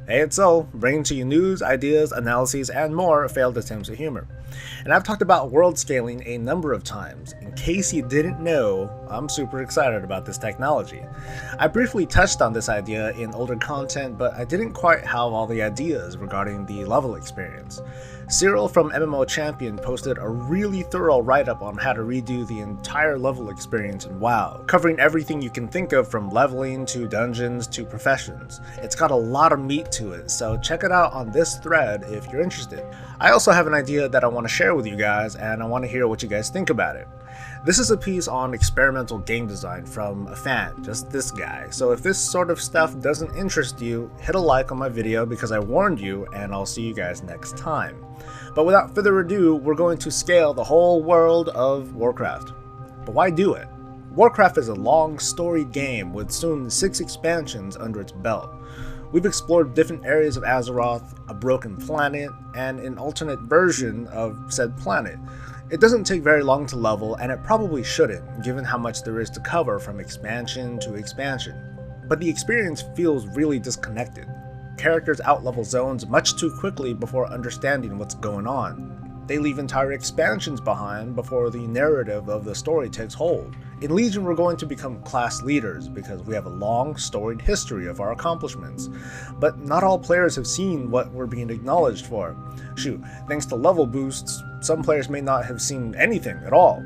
Hey, it's Sol, bringing to you news, ideas, analyses, and more failed attempts at humor. And I've talked about world scaling a number of times. In case you didn't know, I'm super excited about this technology. I briefly touched on this idea in older content, but I didn't quite have all the ideas regarding the level experience. Cyril from MMO Champion posted a really thorough write-up on how to redo the entire level experience in WoW, covering everything you can think of from leveling to dungeons to professions. It's got a lot of meat to it, so check it out on this thread if you're interested. I also have an idea that I want to share with you guys, and I want to hear what you guys think about it. This is a piece on experimental game design from a fan, just this guy. So if this sort of stuff doesn't interest you, hit a like on my video because I warned you, and I'll see you guys next time. But without further ado, we're going to scale the whole world of Warcraft. But why do it? Warcraft is a long, storied game with soon 6 expansions under its belt. We've explored different areas of Azeroth, a broken planet, and an alternate version of said planet. It doesn't take very long to level, and it probably shouldn't, given how much there is to cover from expansion to expansion. But the experience feels really disconnected. Characters outlevel zones much too quickly before understanding what's going on. They leave entire expansions behind before the narrative of the story takes hold. In Legion, we're going to become class leaders because we have a long, storied history of our accomplishments. But not all players have seen what we're being acknowledged for. Shoot, thanks to level boosts, some players may not have seen anything at all.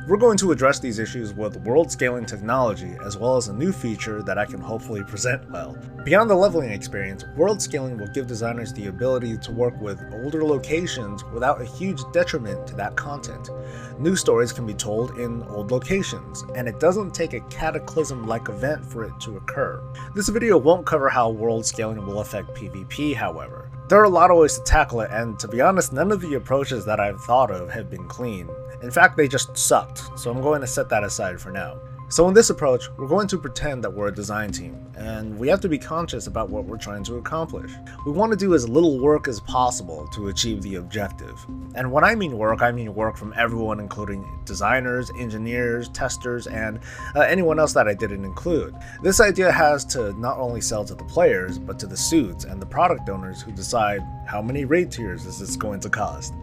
We're going to address these issues with world scaling technology, as well as a new feature that I can hopefully present well. Beyond the leveling experience, world scaling will give designers the ability to work with older locations without a huge detriment to that content. New stories can be told in old locations, and it doesn't take a cataclysm-like event for it to occur. This video won't cover how world scaling will affect PvP, however. There are a lot of ways to tackle it, and to be honest, none of the approaches that I've thought of have been clean. In fact, they just sucked, so I'm going to set that aside for now. So in this approach, we're going to pretend that we're a design team, and we have to be conscious about what we're trying to accomplish. We want to do as little work as possible to achieve the objective. And when I mean work from everyone, including designers, engineers, testers, and anyone else that I didn't include. This idea has to not only sell to the players, but to the suits and the product owners who decide how many raid tiers is this going to cost.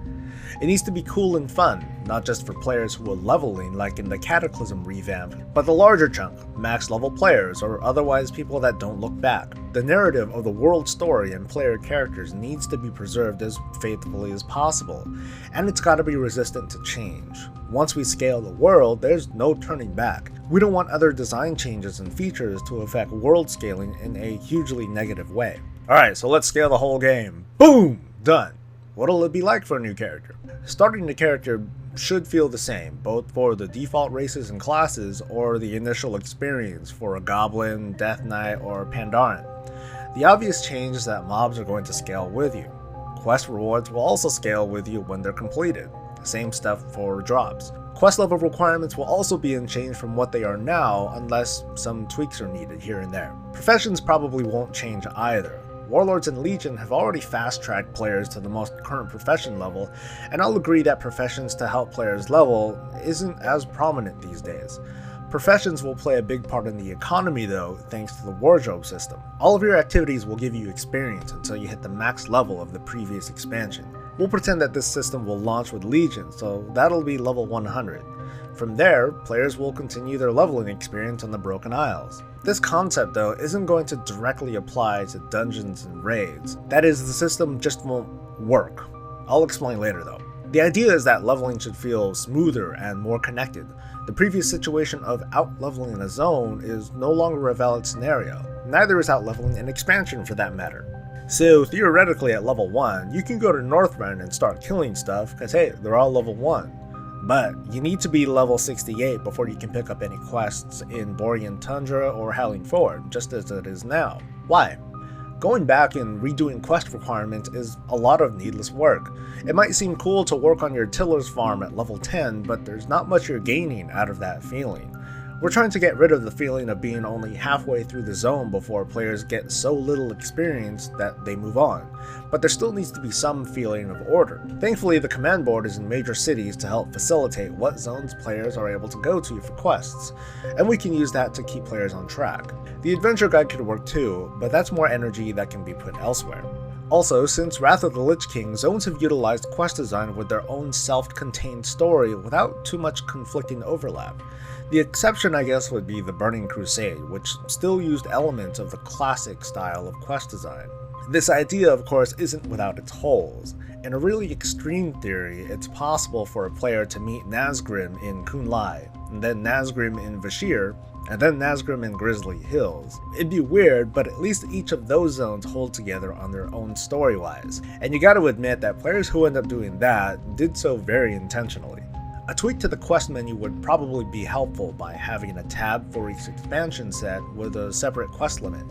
It needs to be cool and fun, not just for players who are leveling like in the Cataclysm revamp, but the larger chunk, max level players or otherwise people that don't look back. The narrative of the world story and player characters needs to be preserved as faithfully as possible, and it's got to be resistant to change. Once we scale the world, there's no turning back. We don't want other design changes and features to affect world scaling in a hugely negative way. Alright, so let's scale the whole game. Boom! Done. What'll it be like for a new character? Starting the character should feel the same, both for the default races and classes or the initial experience for a Goblin, Death Knight, or Pandaren. The obvious change is that mobs are going to scale with you. Quest rewards will also scale with you when they're completed. Same stuff for drops. Quest level requirements will also be unchanged from what they are now unless some tweaks are needed here and there. Professions probably won't change either. Warlords and Legion have already fast-tracked players to the most current profession level, and I'll agree that professions to help players level isn't as prominent these days. Professions will play a big part in the economy though, thanks to the wardrobe system. All of your activities will give you experience until you hit the max level of the previous expansion. We'll pretend that this system will launch with Legion, so that'll be level 100. From there, players will continue their leveling experience on the Broken Isles. This concept though isn't going to directly apply to dungeons and raids. That is, the system just won't work. I'll explain later though. The idea is that leveling should feel smoother and more connected. The previous situation of out-leveling a zone is no longer a valid scenario. Neither is out-leveling an expansion for that matter. So theoretically at level 1, you can go to Northrend and start killing stuff, cause hey, they're all level 1. But you need to be level 68 before you can pick up any quests in Borean Tundra or Howling Ford, just as it is now. Why? Going back and redoing quest requirements is a lot of needless work. It might seem cool to work on your Tiller's farm at level 10, but there's not much you're gaining out of that feeling. We're trying to get rid of the feeling of being only halfway through the zone before players get so little experience that they move on, but there still needs to be some feeling of order. Thankfully, the command board is in major cities to help facilitate what zones players are able to go to for quests, and we can use that to keep players on track. The adventure guide could work too, but that's more energy that can be put elsewhere. Also, since Wrath of the Lich King, zones have utilized quest design with their own self-contained story without too much conflicting overlap. The exception, I guess, would be the Burning Crusade, which still used elements of the classic style of quest design. This idea, of course, isn't without its holes. In a really extreme theory, it's possible for a player to meet Nazgrim in Kun-Lai, and then Nazgrim in Vashir, and then Nazgrim in Grizzly Hills. It'd be weird, but at least each of those zones hold together on their own story-wise, and you gotta admit that players who end up doing that did so very intentionally. A tweak to the quest menu would probably be helpful by having a tab for each expansion set with a separate quest limit.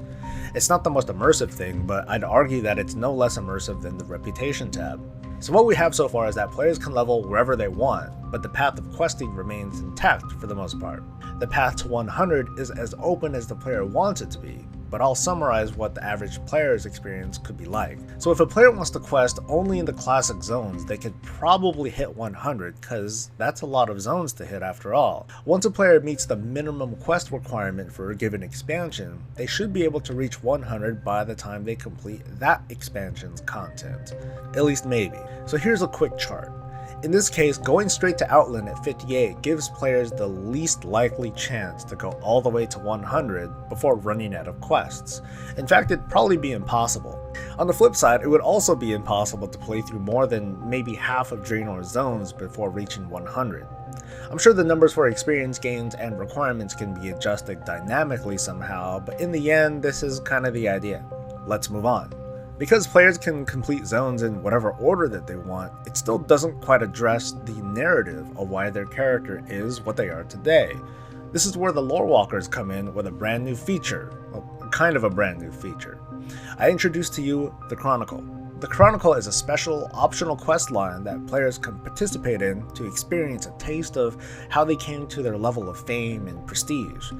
It's not the most immersive thing, but I'd argue that it's no less immersive than the Reputation tab. So what we have so far is that players can level wherever they want, but the path of questing remains intact for the most part. The path to 100 is as open as the player wants it to be, but I'll summarize what the average player's experience could be like. So if a player wants to quest only in the classic zones, they could probably hit 100, cause that's a lot of zones to hit after all. Once a player meets the minimum quest requirement for a given expansion, they should be able to reach 100 by the time they complete that expansion's content. At least maybe. So here's a quick chart. In this case, going straight to Outland at 58 gives players the least likely chance to go all the way to 100 before running out of quests. In fact, it'd probably be impossible. On the flip side, it would also be impossible to play through more than maybe half of Draenor's zones before reaching 100. I'm sure the numbers for experience gains and requirements can be adjusted dynamically somehow, but in the end, this is kind of the idea. Let's move on. Because players can complete zones in whatever order that they want, it still doesn't quite address the narrative of why their character is what they are today. This is where the lore walkers come in with a brand new feature, well, kind of a brand new feature. I introduce to you the Chronicle. The Chronicle is a special, optional quest line that players can participate in to experience a taste of how they came to their level of fame and prestige.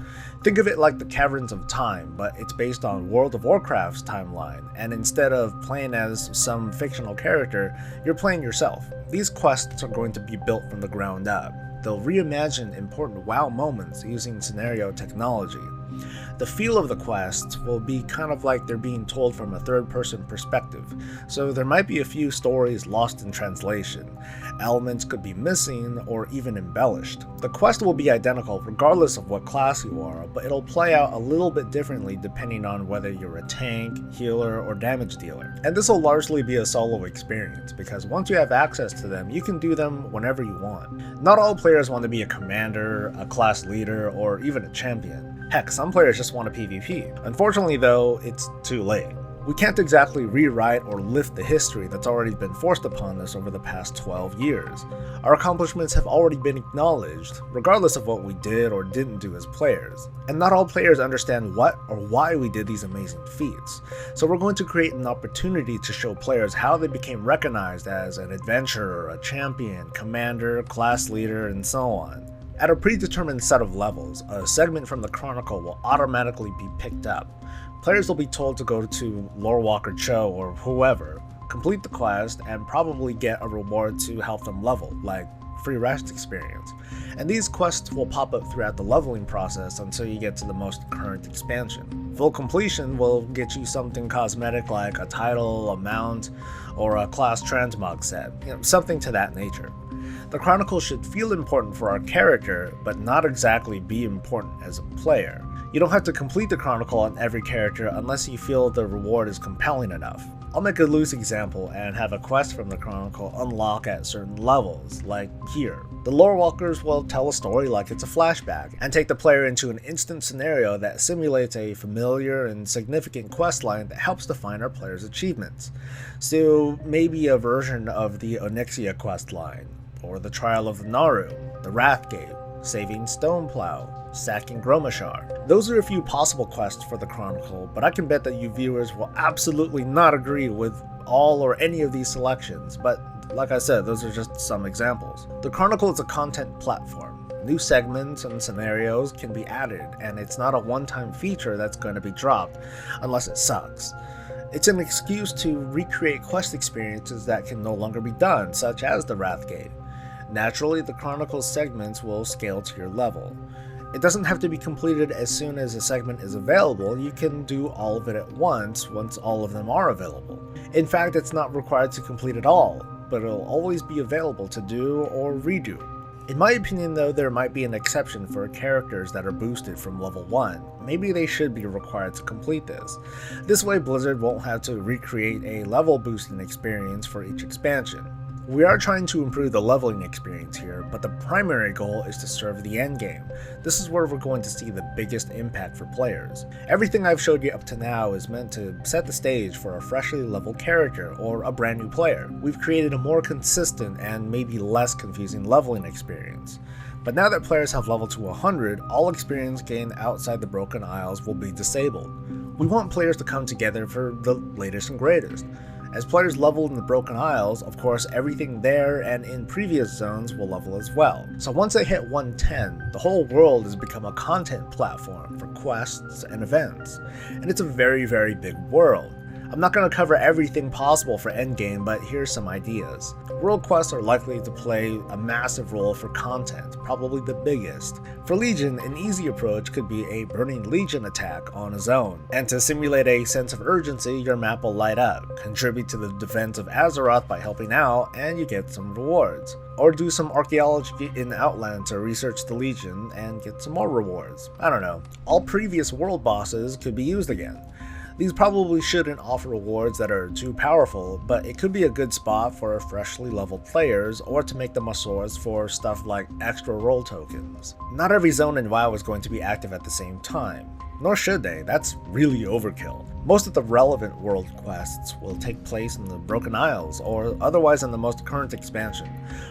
Think of it like the Caverns of Time, but it's based on World of Warcraft's timeline, and instead of playing as some fictional character, you're playing yourself. These quests are going to be built from the ground up. They'll reimagine important WoW moments using scenario technology. The feel of the quests will be kind of like they're being told from a third-person perspective, so there might be a few stories lost in translation. Elements could be missing or even embellished. The quest will be identical regardless of what class you are, but it'll play out a little bit differently depending on whether you're a tank, healer, or damage dealer. And this will largely be a solo experience, because once you have access to them, you can do them whenever you want. Not all players want to be a commander, a class leader, or even a champion. Heck, some players just want a PvP. Unfortunately though, it's too late. We can't exactly rewrite or lift the history that's already been forced upon us over the past 12 years. Our accomplishments have already been acknowledged, regardless of what we did or didn't do as players. And not all players understand what or why we did these amazing feats. So we're going to create an opportunity to show players how they became recognized as an adventurer, a champion, commander, class leader, and so on. At a predetermined set of levels, a segment from the Chronicle will automatically be picked up. Players will be told to go to Lorewalker Cho or whoever, complete the quest, and probably get a reward to help them level, like free rest experience. And these quests will pop up throughout the leveling process until you get to the most current expansion. Full completion will get you something cosmetic like a title, a mount, or a class transmog set, something to that nature. The Chronicle should feel important for our character, but not exactly be important as a player. You don't have to complete the Chronicle on every character unless you feel the reward is compelling enough. I'll make a loose example and have a quest from the Chronicle unlock at certain levels, like here. The lore walkers will tell a story like it's a flashback, and take the player into an instant scenario that simulates a familiar and significant questline that helps define our player's achievements. So maybe a version of the Onyxia questline, or the Trial of the Naru, the Wrathgate, saving Stoneplow, sacking Gromashar. Those are a few possible quests for the Chronicle, but I can bet that you viewers will absolutely not agree with all or any of these selections, but like I said, those are just some examples. The Chronicle is a content platform. New segments and scenarios can be added, and it's not a one-time feature that's going to be dropped unless it sucks. It's an excuse to recreate quest experiences that can no longer be done, such as the Wrathgate. Naturally, the Chronicles segments will scale to your level. It doesn't have to be completed as soon as a segment is available. You can do all of it at once all of them are available. In fact, it's not required to complete it all, but it'll always be available to do or redo. In my opinion though, there might be an exception for characters that are boosted from level 1. Maybe they should be required to complete this. This way Blizzard won't have to recreate a level boosting experience for each expansion. We are trying to improve the leveling experience here, but the primary goal is to serve the endgame. This is where we're going to see the biggest impact for players. Everything I've showed you up to now is meant to set the stage for a freshly leveled character or a brand new player. We've created a more consistent and maybe less confusing leveling experience. But now that players have leveled to 100, all experience gained outside the Broken Isles will be disabled. We want players to come together for the latest and greatest. As players level in the Broken Isles, of course everything there and in previous zones will level as well. So once they hit 110, the whole world has become a content platform for quests and events. And it's a very, very big world. I'm not going to cover everything possible for endgame, but here's some ideas. World quests are likely to play a massive role for content, probably the biggest. For Legion, an easy approach could be a Burning Legion attack on a zone, and to simulate a sense of urgency, your map will light up. Contribute to the defense of Azeroth by helping out, and you get some rewards. Or do some archaeology in Outland to research the Legion and get some more rewards. I don't know. All previous world bosses could be used again. These probably shouldn't offer rewards that are too powerful, but it could be a good spot for freshly leveled players or to make them a source for stuff like extra role tokens. Not every zone in WoW is going to be active at the same time. Nor should they, that's really overkill. Most of the relevant world quests will take place in the Broken Isles or otherwise in the most current expansion,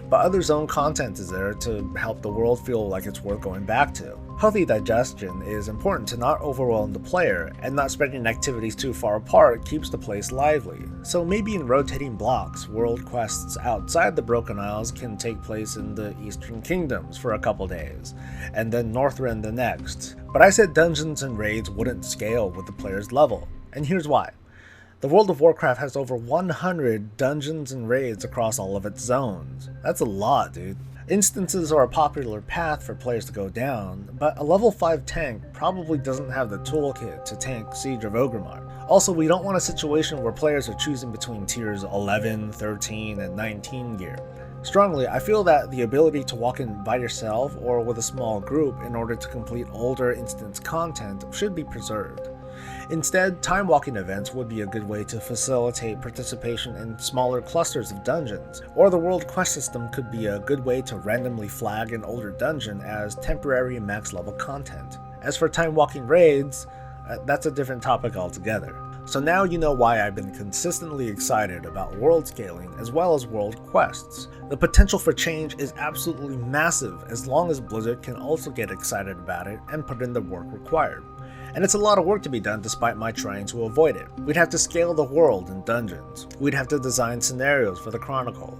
but other zone content is there to help the world feel like it's worth going back to. Healthy digestion is important to not overwhelm the player, and not spreading activities too far apart keeps the place lively. So maybe in rotating blocks, world quests outside the Broken Isles can take place in the Eastern Kingdoms for a couple days, and then Northrend the next. But I said dungeons and raids wouldn't scale with the player's level, and here's why. The World of Warcraft has over 100 dungeons and raids across all of its zones. That's a lot, dude. Instances are a popular path for players to go down, but a level 5 tank probably doesn't have the toolkit to tank Siege of Orgrimmar. Also, we don't want a situation where players are choosing between tiers 11, 13, and 19 gear. Strongly, I feel that the ability to walk in by yourself or with a small group in order to complete older instance content should be preserved. Instead, time walking events would be a good way to facilitate participation in smaller clusters of dungeons, or the world quest system could be a good way to randomly flag an older dungeon as temporary max level content. As for time walking raids, that's a different topic altogether. So now you know why I've been consistently excited about world scaling as well as world quests. The potential for change is absolutely massive as long as Blizzard can also get excited about it and put in the work required. And it's a lot of work to be done despite my trying to avoid it. We'd have to scale the world and dungeons. We'd have to design scenarios for the Chronicle.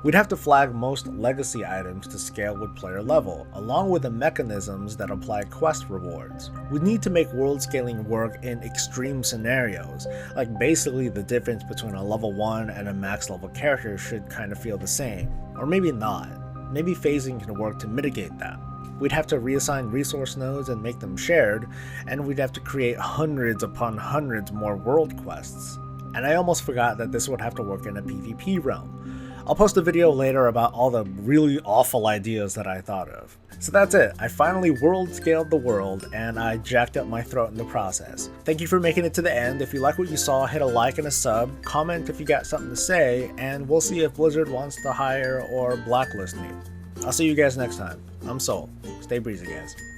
We'd have to flag most legacy items to scale with player level, along with the mechanisms that apply quest rewards. We'd need to make world scaling work in extreme scenarios, like basically the difference between a level 1 and a max level character should kind of feel the same. Or maybe not. Maybe phasing can work to mitigate that. We'd have to reassign resource nodes and make them shared, and we'd have to create hundreds upon hundreds more world quests. And I almost forgot that this would have to work in a PvP realm. I'll post a video later about all the really awful ideas that I thought of. So that's it, I finally world scaled the world, and I jacked up my throat in the process. Thank you for making it to the end. If you like what you saw, hit a like and a sub, comment if you got something to say, and we'll see if Blizzard wants to hire or blacklist me. I'll see you guys next time. I'm Soul. Stay breezy, guys.